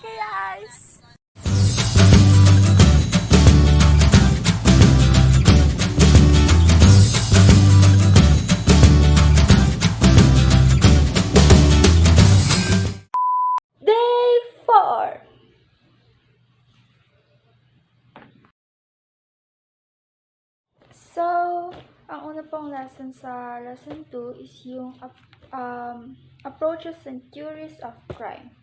Okay, guys. Day 4. So, ang una pong lesson sa lesson 2 is yung approaches and theories of crime.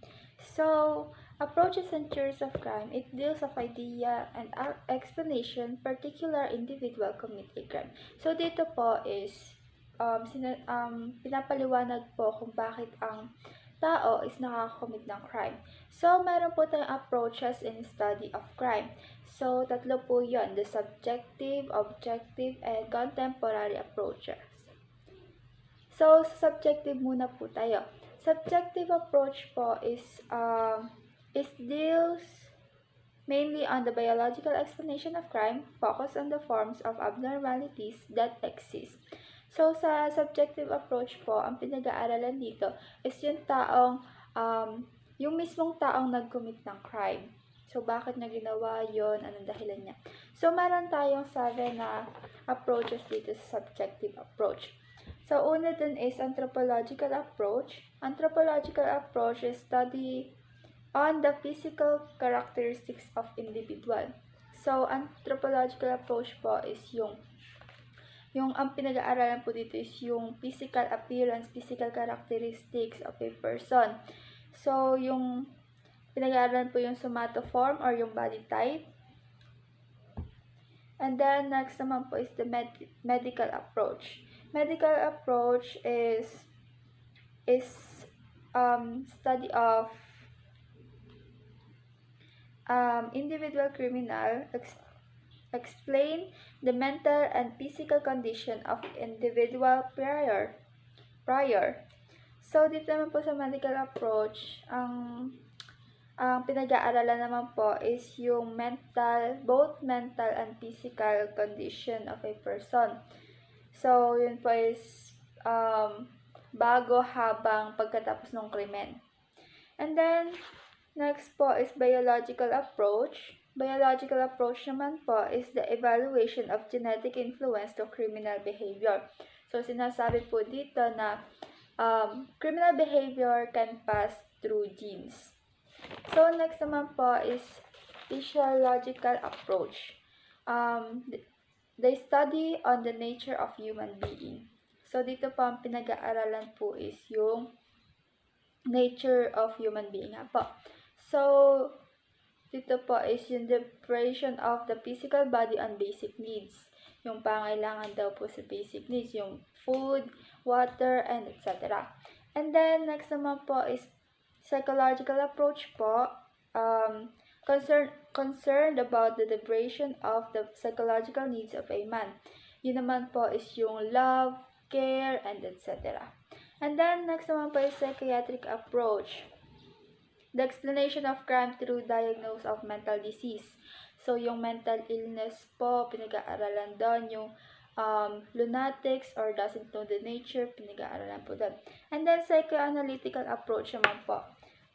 So, approaches and theories of crime, it deals of idea and explanation particular individual commit a crime. So, dito po is pinapaliwanag po kung bakit ang tao is nakakakomit ng crime. So, meron po tayong approaches in study of crime. So, tatlo po yon, the subjective, objective, and contemporary approaches. So, sa subjective muna po tayo. Subjective approach po is deals mainly on the biological explanation of crime, focus on the forms of abnormalities that exist. So, sa subjective approach po, ang pinag-aaralan dito is yung taong, yung mismong taong nag-commit ng crime. So, bakit na ginawa yon? Anong dahilan niya? So, meron tayong 7 na approaches dito sa subjective approach. So, una dun is anthropological approach. Anthropological approach is study on the physical characteristics of individual. So, anthropological approach po is yung ang pinag-aaralan po dito is yung physical appearance, physical characteristics of a person. So, yung pinag-aaralan po yung somatoform or yung body type. And then, next naman po is the medical approach. Medical approach is study of individual criminal, explain the mental and physical condition of individual prior. So, dito naman po sa medical approach, ang pinag-aaralan naman po is yung both mental and physical condition of a person. So, yun po is bago, habang, pagkatapos ng krimen. And then, next po is biological approach. Biological approach naman po is the evaluation of genetic influence to criminal behavior. So, sinasabi po dito na criminal behavior can pass through genes. So, next naman po is physiological approach. They study on the nature of human being. So, dito po ang pinag-aaralan po is yung nature of human being nga po. So, dito po is yung deprivation of the physical body on basic needs. Yung pangailangan daw po sa basic needs, yung food, water, and etc. And then, next naman po is psychological approach po, concerned about the deprivation of the psychological needs of a man. Yun naman po is yung love, care, and etc. And then, next naman po is psychiatric approach. The explanation of crime through diagnosis of mental disease. So, yung mental illness po, pinag-aaralan doon, yung lunatics or doesn't know the nature, pinag-aaralan po doon. And then, psychoanalytical approach naman po.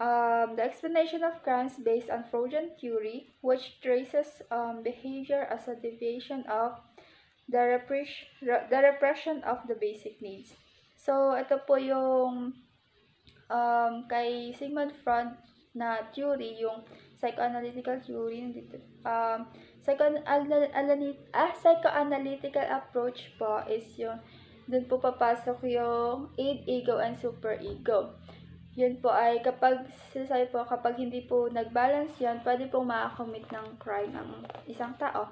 The explanation of crimes based on Freudian theory, which traces behavior as a deviation of the repression of the basic needs. So, ito po yung kay Sigmund Freud na theory, yung psychoanalytical theory. Psychoanalytical approach po is yung dun po papasok yung id, ego, and superego. Yun po ay kapag hindi po nag-balance yan, pwede pong makakommit ng crime ang isang tao.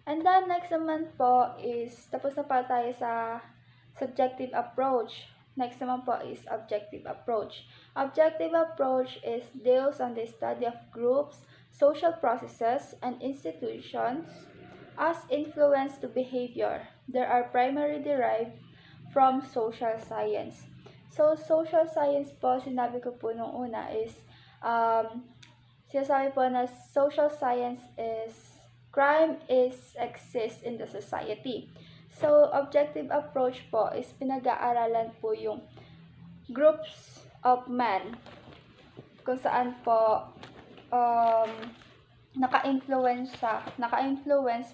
And then, next naman po is, tapos na pa tayo sa subjective approach. Next naman po is objective approach. Objective approach is deals on the study of groups, social processes, and institutions as influence to behavior. They are primarily derived from social science. So, social science po, sinabi ko po nung una is, sinasabi po na social science is, crime exists in the society. So, objective approach po is pinag-aaralan po yung groups of men, kung saan po naka-influence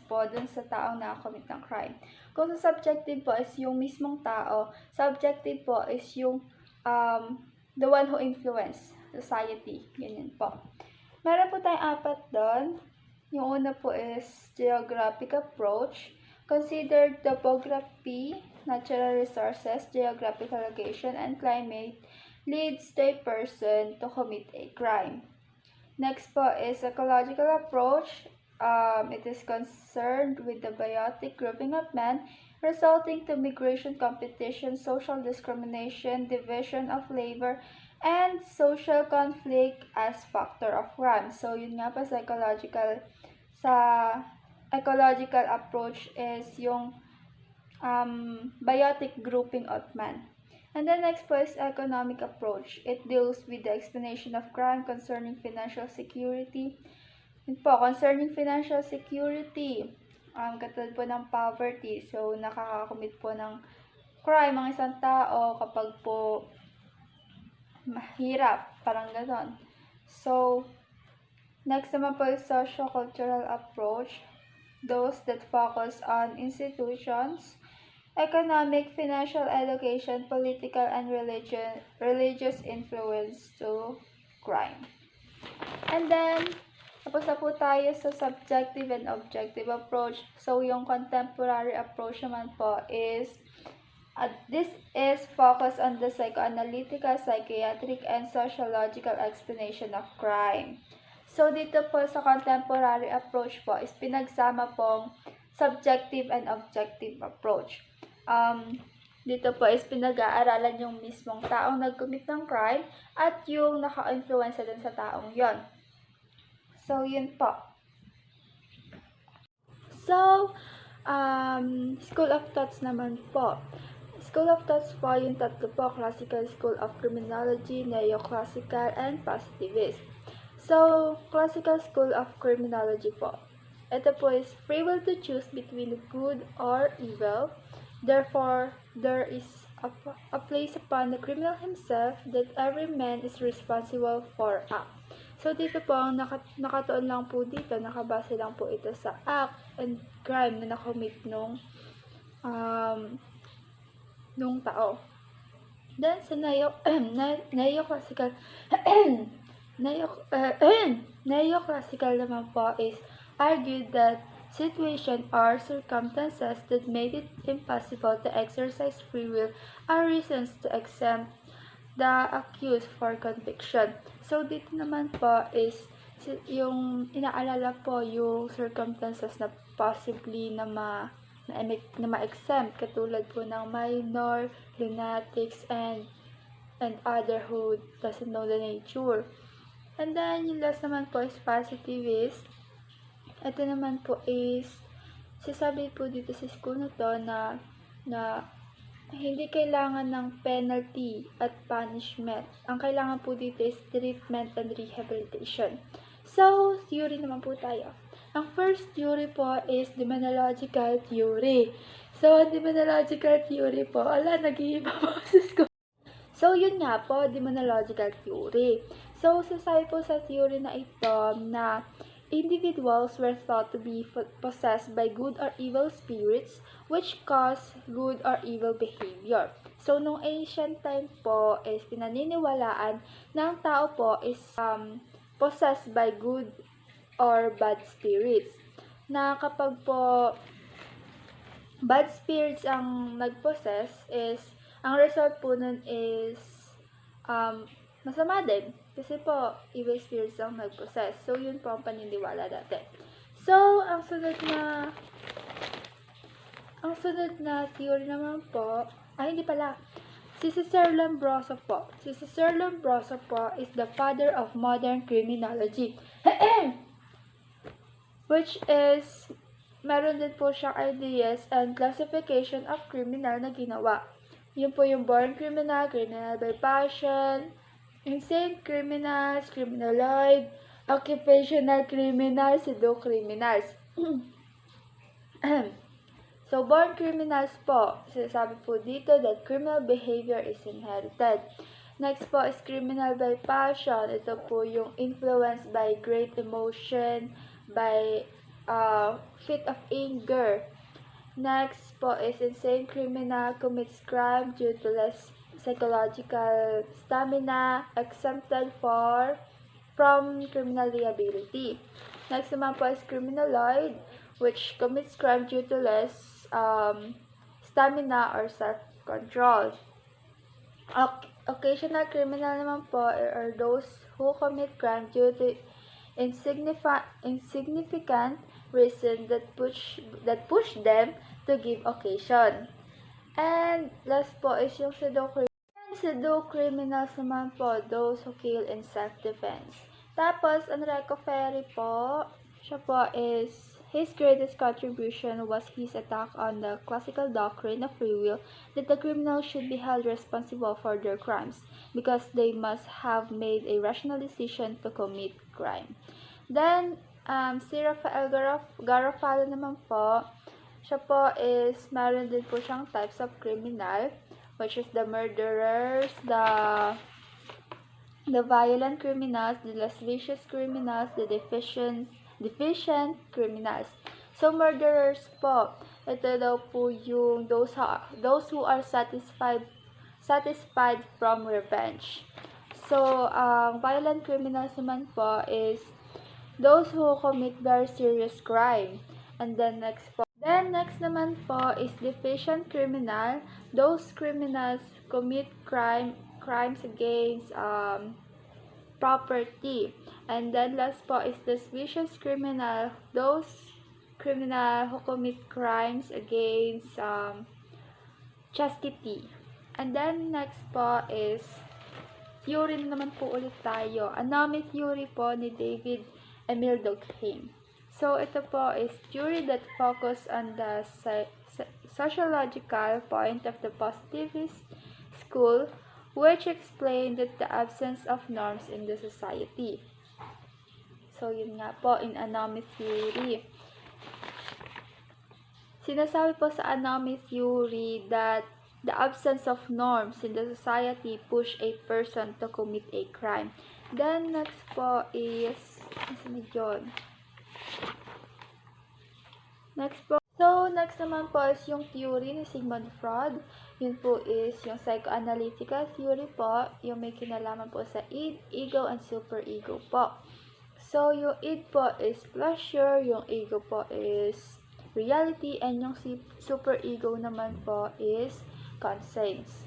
po dun sa taong nakakommit ng crime. Kung sa subjective po is yung mismong tao, subjective po is yung the one who influence society. Ganyan po. Meron po tayong 4 doon. Yung una po is geographic approach. Consider topography, natural resources, geographical location, and climate leads a person to commit a crime. Next po is ecological approach. It is concerned with the biotic grouping of men, resulting to migration, competition, social discrimination, division of labor, and social conflict as factor of crime. So, yun nga pa sa ecological approach is yung biotic grouping of men. And the next po is economic approach. It deals with the explanation of crime concerning financial security. Yun po, concerning financial security, katulad po ng poverty. So, nakakakomit po ng crime ang isang tao kapag po mahirap, parang ganon. So, next naman po is socio-cultural approach. Those that focus on institutions, economic, financial education, political, and religious influence to crime. And then, tapos na po tayo sa subjective and objective approach. So, yung contemporary approach naman po is, this is focused on the psychoanalytical, psychiatric, and sociological explanation of crime. So, dito po sa contemporary approach po is pinagsama pong subjective and objective approach. Dito po is pinag-aaralan yung mismong taong nag-commit ng crime at yung naka-influence din sa taong yon. So, yun po. So, school of thoughts naman po. School of thoughts po, yung tatlo po, classical school of criminology, neoclassical, and positivist. So, classical school of criminology po. Ito po is free will to choose between good or evil. Therefore, there is a place upon the criminal himself that every man is responsible for act. So, dito po, nakatuon lang po dito, nakabase lang po ito sa act and crime na nakomit nung tao. Then, sa neoclassical neoclassical naman po is argued that situation or circumstances that made it impossible to exercise free will are reasons to exempt the accused for conviction. So, dito naman po is yung inaalala po yung circumstances na possibly na ma-exempt, katulad po ng minor, lunatics, and other who doesn't know the nature. And then, yung last naman po is positivist. Ito naman po is, sasabi po dito sa school na to na hindi kailangan ng penalty at punishment. Ang kailangan po dito is treatment and rehabilitation. So, theory naman po tayo. Ang first theory po is demonological theory. So, demonological theory po, nag-iiba po sa school. So, yun nga po, demonological theory. So, sasabi po sa theory na ito na individuals were thought to be possessed by good or evil spirits which cause good or evil behavior. So, nung ancient time po is pinaniniwalaan na ang tao po is possessed by good or bad spirits. Na kapag po bad spirits ang nag-possess is, ang result po nun is masama din. Kasi po, evil spirits ang nag-possess. So, yun po ang paniniwala dati. So, ang sunod na theory naman po, hindi pala. Si Sir Lombroso po. Si Sir Lombroso po is the father of modern criminology. Which is, meron din po siyang ideas and classification of criminal na ginawa. Yun po yung born criminal, criminal by passion, insane criminals, criminaloid, occupational criminals, pseudo-criminals. So, born criminals po, sinasabi po dito that criminal behavior is inherited. Next po is criminal by passion. Ito po yung influenced by great emotion, by fit of anger. Next po is insane criminal commits crime due to less psychological stamina, exempted from criminal liability. Next naman po is criminaloid, which commits crime due to less stamina or self-control. Occasional criminal naman po are those who commit crime due to insignificant reason that push them to give occasion. And last po is yung pseudo criminals naman po, those who kill in self-defense. Tapos, Enrico Ferri po, siya po is his greatest contribution was his attack on the classical doctrine of free will that the criminals should be held responsible for their crimes because they must have made a rational decision to commit crime. Then, si Rafael Garofalo naman po, siya po is meron din po siyang types of criminal, which is the murderers, the violent criminals, the lascivious criminals, the deficient criminals. So, murderers po, ito daw po yung those who are satisfied from revenge. So, violent criminals naman po is those who commit very serious crime. And then next naman po is deficient criminal. Those criminals commit crimes against property. And then last po is the vicious criminal, those criminal who commit crimes against chastity. And then next po is theory naman po ulit tayo. Anomy theory po ni David Emile Durkheim. So ito po is theory that focus on the sociological point of the positivist school, which explained that the absence of norms in the society. So, yun nga po, in anomy theory. Sinasabi po sa anomy theory that the absence of norms in the society push a person to commit a crime. Then, next po is, next naman po is yung theory ni Sigmund Freud. Yun po is yung psychoanalytical theory po, yung may kinalaman po sa id, ego, and superego po. So, yung id po is pleasure, yung ego po is reality, and yung superego naman po is conscience.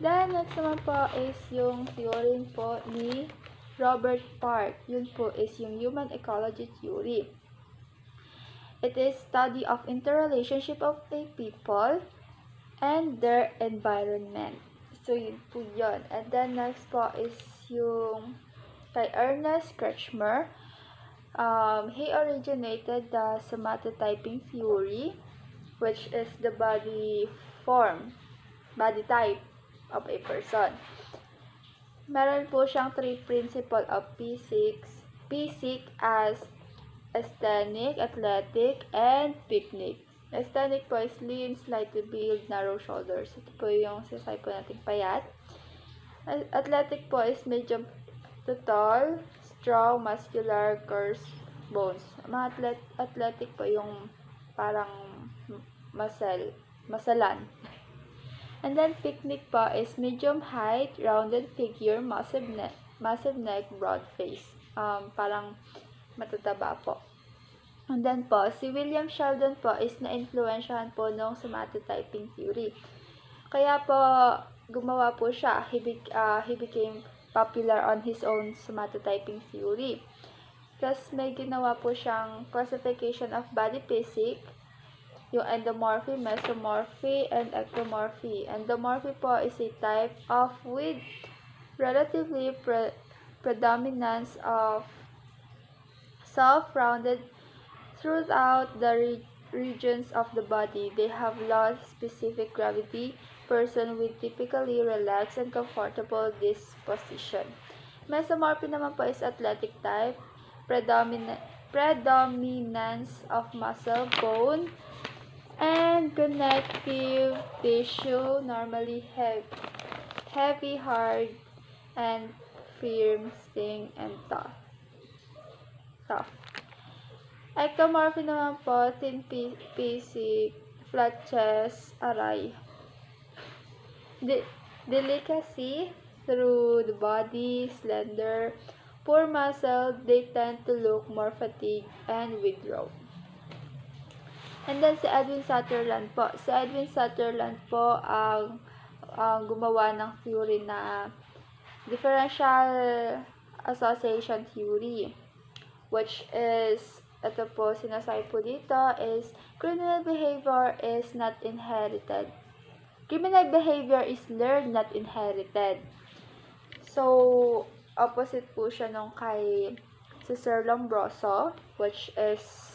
Then, next naman po is yung theory po ni Robert Park. Yun po is yung human ecology theory. It is study of interrelationship of a people and their environment. So, yun po yun. And then, next po is yung kay Ernest Kretschmer. He originated the somatotyping theory, which is the body type of a person. Meron po siyang 3 principle of physics as asthenic, athletic, and picnic. Asthenic po is lean, slightly build, narrow shoulders. Ito po yung sasay po natin payat. Athletic po is medium to tall, strong, muscular, coarse bones. Mga athletic po yung parang masalan. And then picnic po is medium height, rounded figure, massive neck, broad face. Parang matataba po. And then po, si William Sheldon po is na-influensyahan po nung somatotyping theory. Kaya po, gumawa po siya. He became popular on his own somatotyping theory. Plus, may ginawa po siyang classification of body physics, yung endomorphy, mesomorphy, and ectomorphy. Endomorphy po is a type of with relatively predominance of soft-rounded throughout the regions of the body. They have lost specific gravity. Person with typically relaxed and comfortable disposition. Mesomorphy naman po is athletic type. Predominance of muscle, bone, And connective tissue, normally heavy, hard, and firm, sting, and tough. Ectomorphy naman po, thin basic, flat chest, aray. Delicacy, through the body, slender, poor muscle, they tend to look more fatigued and withdrawn. And then si Edwin Sutherland po. Si Edwin Sutherland po ang gumawa ng theory na differential association theory, which is, ito po sinasabi po dito, is criminal behavior is not inherited. Criminal behavior is learned, not inherited. So, opposite po siya nung kay si Sir Lombroso, which is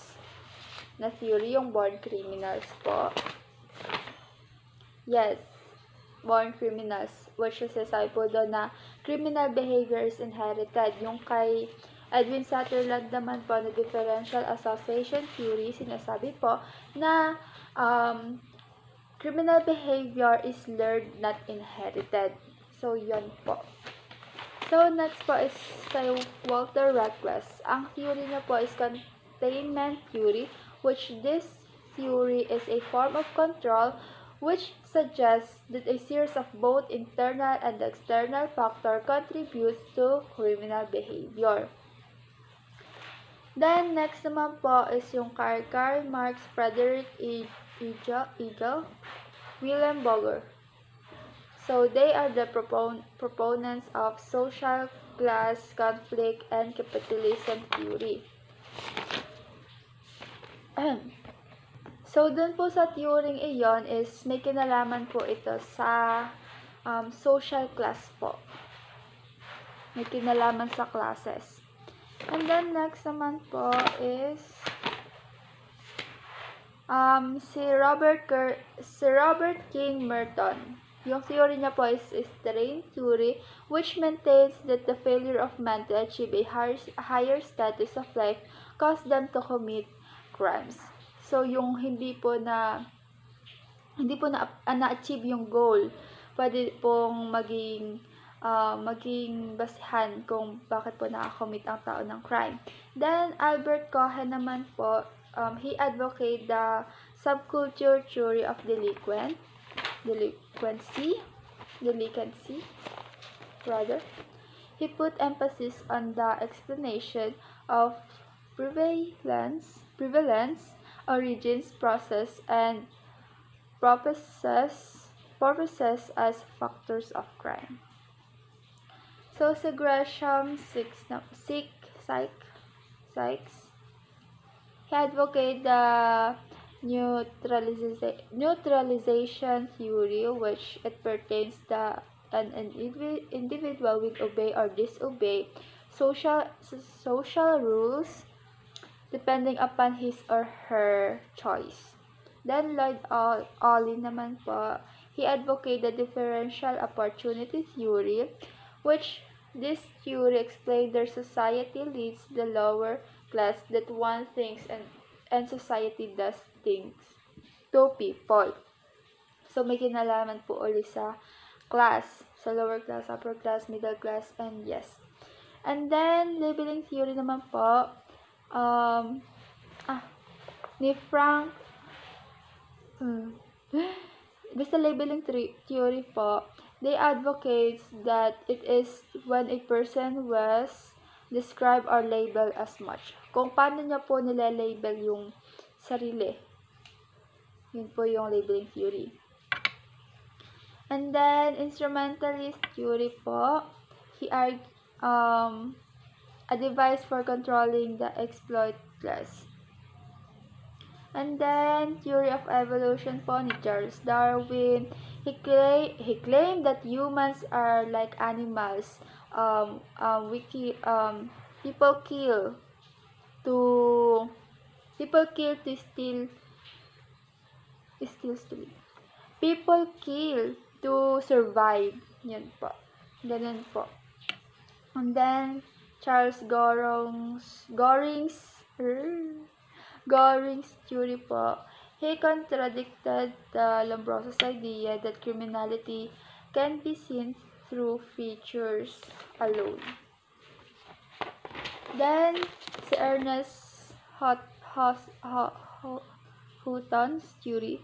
na theory, yung born criminals po. Yes, born criminals, which is sasabi po doon na criminal behavior is inherited. Yung kay Edwin Sutherland naman po na differential association theory, sinasabi po na criminal behavior is learned, not inherited. So, yun po. So, next po is kay Walter Reckless. Ang theory niya po is containment theory, which this theory is a form of control which suggests that a series of both internal and external factors contributes to criminal behavior. Then, next naman po is yung Karl Marx, Frederick Hegel, Wilhelm Boger. So, they are the proponents of social class conflict and capitalism theory. So, dun po sa theory iyon is may kinalaman po ito sa social class po. May kinalaman sa classes. And then, next naman po is si Robert King Merton. Yung theory niya po is strain theory, which maintains that the failure of men to achieve a higher status of life caused them to commit crimes. So, yung hindi po na-achieve yung goal, pwede pong maging basihan kung bakit po nakakommit ang tao ng crime. Then, Albert Cohen naman po, he advocated the subculture theory of delinquency. He put emphasis on the explanation of prevalence, origins, process, and purposes as factors of crime. So, si Gresham Sykes, he advocated the neutralization theory, which it pertains that an individual will obey or disobey social rules depending upon his or her choice. Then Lloyd Olin naman po, he advocated differential opportunity theory, which this theory explained their society leads the lower class that one thinks and society does things to people. So, may kinalaman po ulit sa class. Sa lower class, upper class, middle class, and yes. And then, labeling theory naman po, ni Frank, basta labeling theory po, they advocate that it is when a person was described or labeled as much. Kung paano niya po nila-label yung sarili. Yun po yung labeling theory. And then, instrumentalist theory po, he argued a device for controlling the exploit class. And then, theory of evolution po ni Charles Darwin, he claimed that humans are like animals. People kill to steal. People kill to survive. Yan po. Ganun po. And then, Charles Goring's theory po, He contradicted Lombroso's idea that criminality can be seen through features alone. Then, si Ernest Houghton's theory,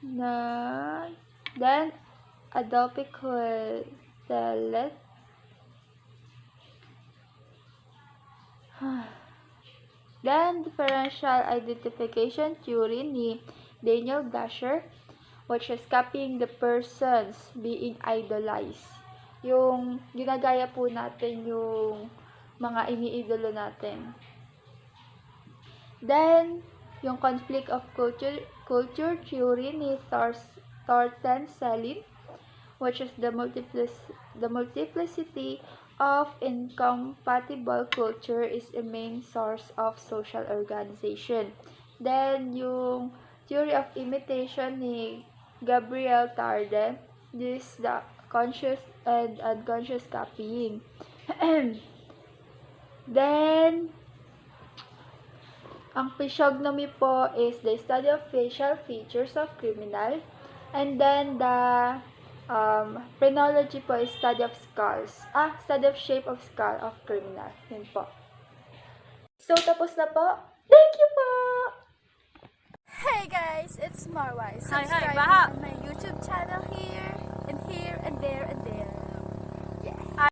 na then Adolphe Quetelet, then differential identification theory ni Daniel Dasher, which is copying the persons being idolized. Yung ginagaya po natin yung mga iniidolo natin. Then, yung conflict of culture theory ni Thorsten Selin, which is the multiplicity of incompatible culture is a main source of social organization. Then, yung theory of imitation ni Gabriel Tarde, this is the conscious and unconscious copying. Then, ang physiognomy po is the study of facial features of criminal. And then, the phrenology po is study of skulls. Study of shape of skull of criminal. Yun po. So, tapos na po. Thank you po! Hey guys, it's Marwa. Hi, Subscribe Baha. on my YouTube channel here, and there, and there.